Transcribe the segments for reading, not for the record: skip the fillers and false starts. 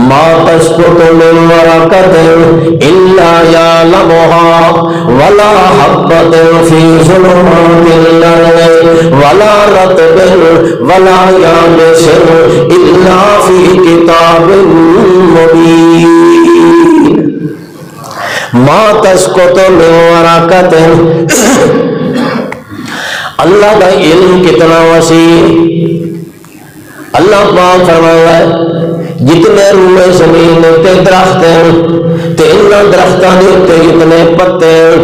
ما تسقط من ورقة إلا يعلمها ولا حبة في ظلمات الأرض ولا رطب ولا يابس إلا في كتاب مبين. ما تسقط من ورقة. اللہ کا علم کتنا وسیع. اللہ پاک فرمایا ہے جتنے روئے زمین تے درخت ہیں تے انہاں درختاں دے تے جتنے پتے ہیں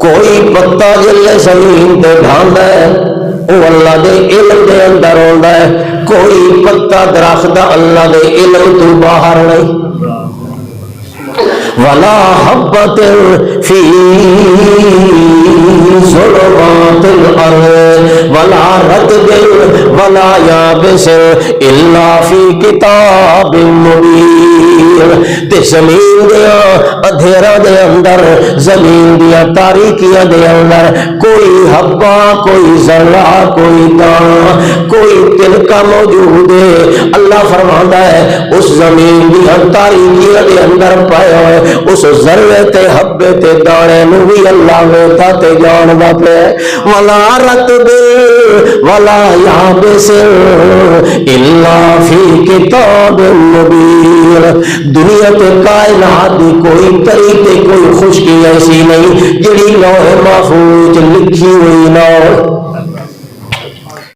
کوئی پتا جلے زمین تے ڈھاندا ہے وہ اللہ دے علم دے اندر ہوندا ہے. کوئی پتا درخت اللہ دے علم تو باہر نہیں. ولا حبۃ فی ظلمات الارض ولا رطب ولا یابس الا فی کتاب مبین. تے زمین دیا اندھیرا دے اندر زمین دیا تاریکیاں دے اندر کوئی حبہ کوئی ذرہ کوئی دانہ کوئی تنکا موجود ہے. اللہ فرماتا ہے اس زمین دیا تاریکیاں دے اندر پایا ہوئے اس ذرے تے حبے تے دانے نو بھی اللہ ویتا تے جاندا پے. ولا رطب ولا یابس الا فی کتاب مبین. دنیا تے کائنات دی کوئی تری تے کوئی خشکی ایسی نہیں جڑی لوح محفوظ لکھی ہوئی نہ ہو.